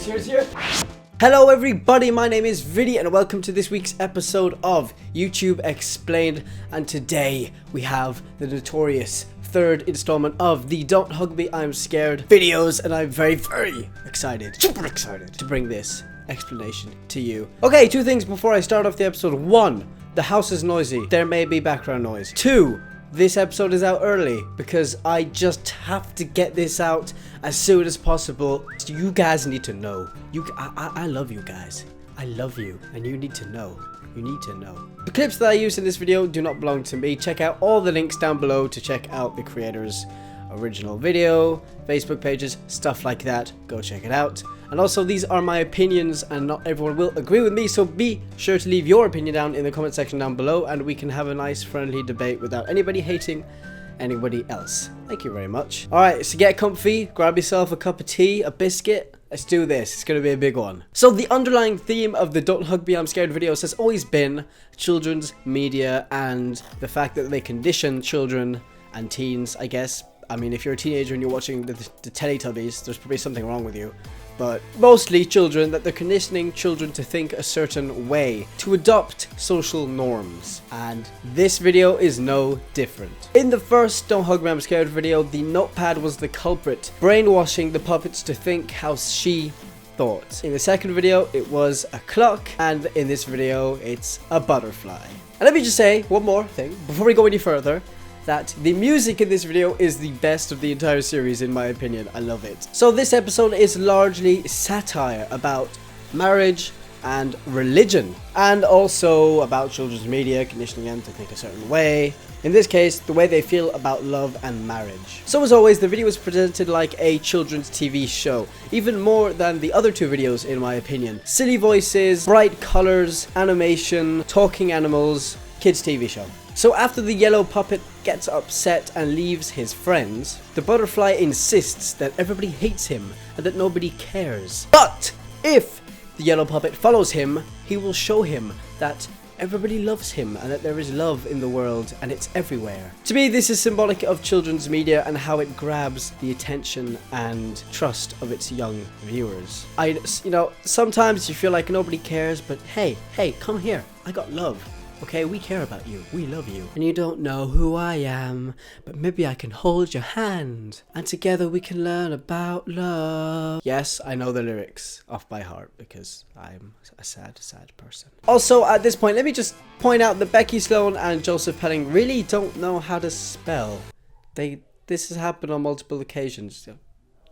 Cheers. Hello everybody, my name is Vidi and welcome to this week's episode of YouTube Explained, and today we have the notorious third installment of the Don't Hug Me, I'm Scared videos, and I'm very excited, super excited to bring this explanation to you. Okay, two things before I start off the episode. One, the house is noisy, there may be background noise. Two, this episode is out early because I just have to get this out as soon as possible. You guys need to know. I love you guys. I love you, and you need to know. You need to know. The clips that I use in this video do not belong to me. Check out all the links down below to check out the creator's original video, Facebook pages, stuff like that. Go check it out. And also, these are my opinions and not everyone will agree with me, so be sure to leave your opinion down in the comment section down below and we can have a nice friendly debate without anybody hating anybody else. Thank you very much. Alright, so get comfy, grab yourself a cup of tea, a biscuit. Let's do this. It's going to be a big one. So the underlying theme of the Don't Hug Me, I'm Scared videos has always been children's media and the fact that they condition children and teens, I guess. I mean, if you're a teenager and you're watching the Teletubbies, there's probably something wrong with you. But mostly children, that they're conditioning children to think a certain way, to adopt social norms. And this video is no different. In the first Don't Hug Me, I'm Scared video, the notepad was the culprit, brainwashing the puppets to think how she thought. In the second video, it was a clock, and in this video, it's a butterfly. And let me just say one more thing before we go any further, that the music in this video is the best of the entire series in my opinion. I love it. So this episode is largely satire about marriage and religion, and also about children's media conditioning them to think a certain way. In this case, the way they feel about love and marriage. So as always, the video is presented like a children's TV show, even more than the other two videos in my opinion. Silly voices, bright colors, animation, talking animals, kids TV show. So after the yellow puppet gets upset and leaves his friends, the butterfly insists that everybody hates him and that nobody cares. But if the yellow puppet follows him, he will show him that everybody loves him and that there is love in the world and it's everywhere. To me, this is symbolic of children's media and how it grabs the attention and trust of its young viewers. You know, sometimes you feel like nobody cares, but hey, come here. I got love. Okay, we care about you. We love you. And you don't know who I am, but maybe I can hold your hand. And together we can learn about love. Yes, I know the lyrics off by heart because I'm a sad person. Also, at this point, let me just point out that Becky, Sloan, and Joseph Pelling really don't know how to spell. This has happened on multiple occasions.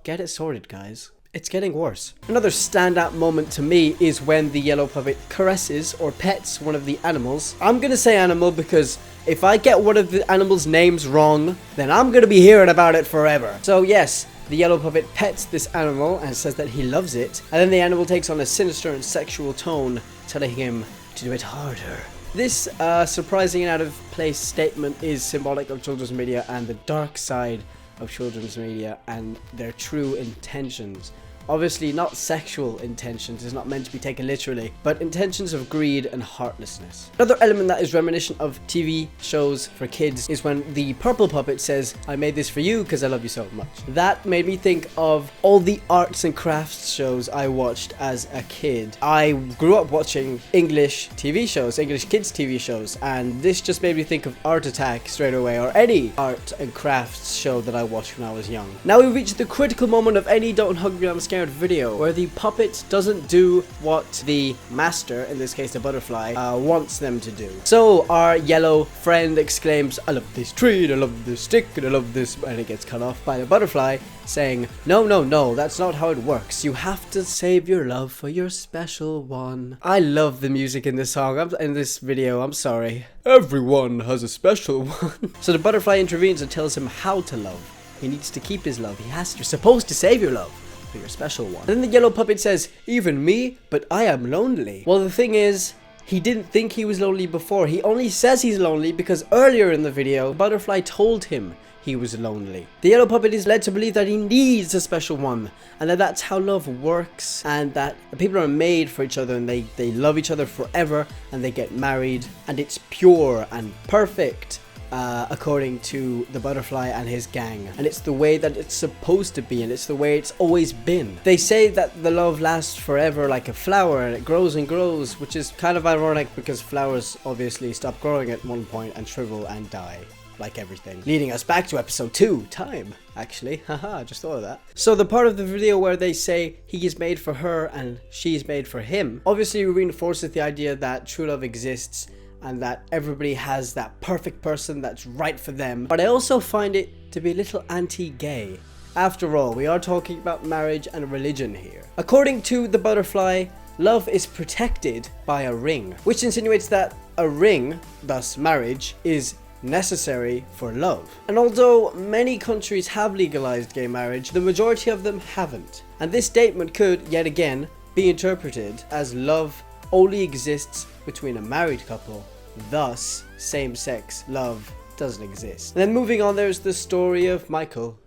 Get it sorted, guys. It's getting worse. Another standout moment to me is when the yellow puppet caresses or pets one of the animals. I'm gonna say animal because if I get one of the animals' names wrong, then I'm gonna be hearing about it forever. So yes, the yellow puppet pets this animal and says that he loves it, and then the animal takes on a sinister and sexual tone, telling him to do it harder. This surprising and out of place statement is symbolic of children's media and the dark side of children's media and their true intentions. Obviously not sexual intentions, is not meant to be taken literally, but intentions of greed and heartlessness. Another element that is reminiscent of TV shows for kids is when the purple puppet says, I made this for you because I love you so much. That made me think of all the arts and crafts shows I watched as a kid. I grew up watching English TV shows, English kids TV shows, and this just made me think of Art Attack straight away, or any art and crafts show that I watched when I was young. Now we reach the critical moment of any Don't Hug Me, I'm Scared video, where the puppet doesn't do what the master, in this case the butterfly, wants them to do. So our yellow friend exclaims, I love this tree, and I love this stick, and I love this, and it gets cut off by the butterfly saying, no, that's not how it works. You have to save your love for your special one. I love the music in this song, in this video, I'm sorry. Everyone has a special one. So the butterfly intervenes and tells him how to love. He needs to keep his love. You're supposed to save your love for your special one. And then the yellow puppet says, even me, but I am lonely. Well, the thing is, he didn't think he was lonely before. He only says he's lonely because earlier in the video, the butterfly told him he was lonely. The yellow puppet is led to believe that he needs a special one, and that that's how love works, and that people are made for each other, and they love each other forever, and they get married, and it's pure and perfect. according to the butterfly and his gang. And it's the way that it's supposed to be, and it's the way it's always been. They say that the love lasts forever like a flower, and it grows and grows, which is kind of ironic because flowers obviously stop growing at one point and shrivel and die. Like everything. Leading us back to episode 2, time, actually. Haha, just thought of that. So the part of the video where they say he is made for her and she is made for him, obviously reinforces the idea that true love exists and that everybody has that perfect person that's right for them. But I also find it to be a little anti-gay. After all, we are talking about marriage and religion here. According to the butterfly, love is protected by a ring, which insinuates that a ring, thus marriage, is necessary for love. And although many countries have legalized gay marriage, the majority of them haven't. And this statement could, yet again, be interpreted as love only exists between a married couple, thus same-sex love doesn't exist. And then moving on, there's the story of Michael,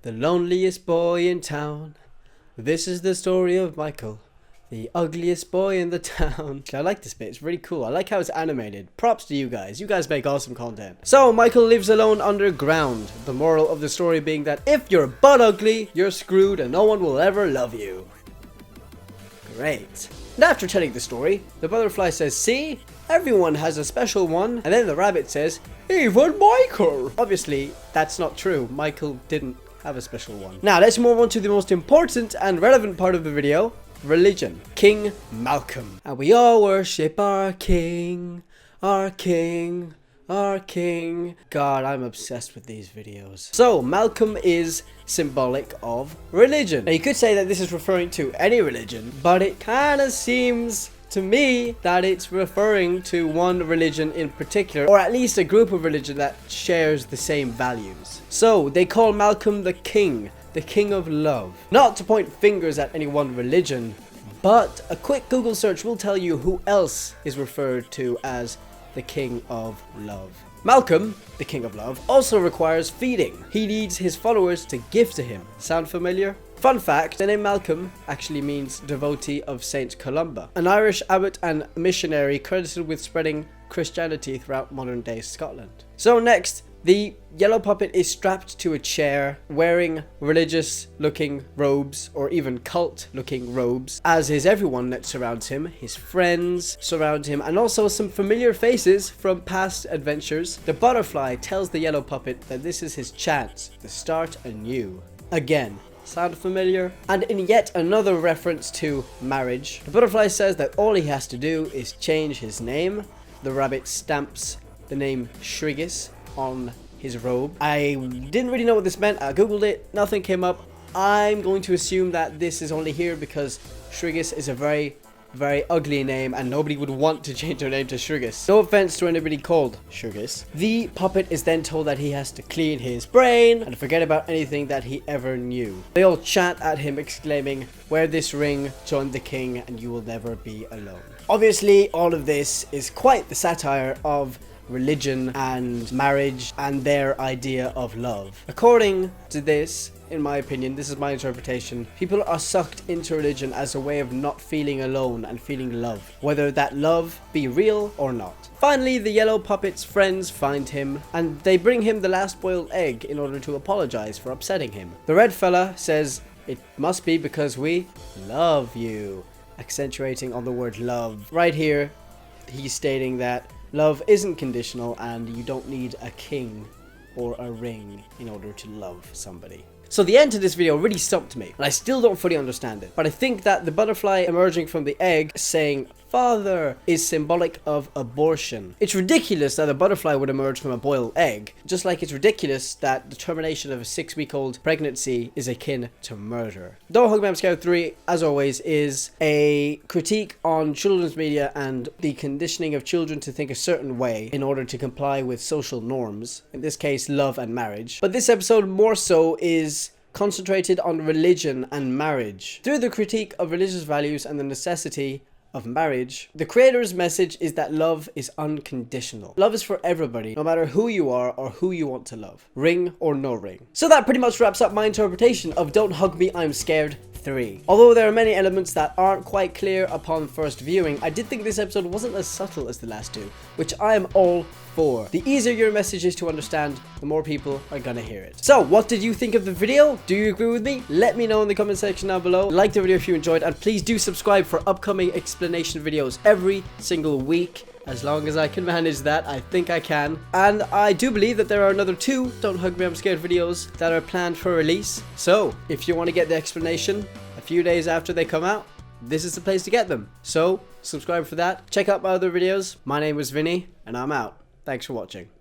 the loneliest boy in town. This is the story of Michael, the ugliest boy in the town. I like this bit, it's really cool. I like how it's animated. Props to you guys. You guys make awesome content. So, Michael lives alone underground. The moral of the story being that if you're butt ugly, you're screwed and no one will ever love you. Great. And after telling the story, the butterfly says, see? Everyone has a special one. And then the rabbit says, even Michael. Obviously, that's not true. Michael didn't have a special one. Now, let's move on to the most important and relevant part of the video. Religion. King Malcolm. And we all worship our king, our king, our king. God, I'm obsessed with these videos. So, Malcolm is symbolic of religion. Now, you could say that this is referring to any religion, but it kind of seems to me that it's referring to one religion in particular, or at least a group of religion that shares the same values. So, they call Malcolm the king of love. Not to point fingers at any one religion, but a quick Google search will tell you who else is referred to as the king of love. Malcolm, the king of love, also requires feeding. He needs his followers to give to him. Sound familiar? Fun fact, the name Malcolm actually means devotee of Saint Columba, an Irish abbot and missionary credited with spreading Christianity throughout modern day Scotland. So next, the yellow puppet is strapped to a chair, wearing religious looking robes, or even cult looking robes, as is everyone that surrounds him. His friends surround him, and also some familiar faces from past adventures. The butterfly tells the yellow puppet that this is his chance to start anew. Again, sound familiar? And in yet another reference to marriage, the butterfly says that all he has to do is change his name. The rabbit stamps the name Shrigis on his robe. I didn't really know what this meant. I googled it, nothing came up. I'm going to assume that this is only here because Shrigis is a very ugly name and nobody would want to change their name to Shrigis. No offense to anybody called Shrigis. The puppet is then told that he has to clean his brain and forget about anything that he ever knew. They all chant at him, exclaiming, wear this ring, join the king, and you will never be alone. Obviously, all of this is quite the satire of religion and marriage and their idea of love. According to this, in my opinion, this is my interpretation, people are sucked into religion as a way of not feeling alone and feeling loved, whether that love be real or not. Finally, the yellow puppet's friends find him and they bring him the last boiled egg in order to apologize for upsetting him. The red fella says, it must be because we love you, accentuating on the word love. Right here, he's stating that love isn't conditional and you don't need a king or a ring in order to love somebody. So the end to this video really stumped me, and I still don't fully understand it. But I think that the butterfly emerging from the egg saying, father, is symbolic of abortion. It's ridiculous that a butterfly would emerge from a boiled egg, just like it's ridiculous that the termination of a 6-week-old pregnancy is akin to murder. Don't Hug Me I'm Scared 3, as always, is a critique on children's media and the conditioning of children to think a certain way in order to comply with social norms, in this case love and marriage. But this episode more so is concentrated on religion and marriage. Through the critique of religious values and the necessity of marriage, the creator's message is that love is unconditional. Love is for everybody, no matter who you are or who you want to love, ring or no ring. So that pretty much wraps up my interpretation of Don't Hug Me I'm Scared 3. Although there are many elements that aren't quite clear upon first viewing, I did think this episode wasn't as subtle as the last two, which I am all for. The easier your message is to understand, the more people are gonna hear it. So, what did you think of the video? Do you agree with me? Let me know in the comment section down below. Like the video if you enjoyed, and please do subscribe for upcoming explanation videos every single week. As long as I can manage that, I think I can. And I do believe that there are another 2 Don't Hug Me I'm Scared videos that are planned for release. So, if you want to get the explanation a few days after they come out, this is the place to get them. So, subscribe for that. Check out my other videos. My name was Vinny, and I'm out. Thanks for watching.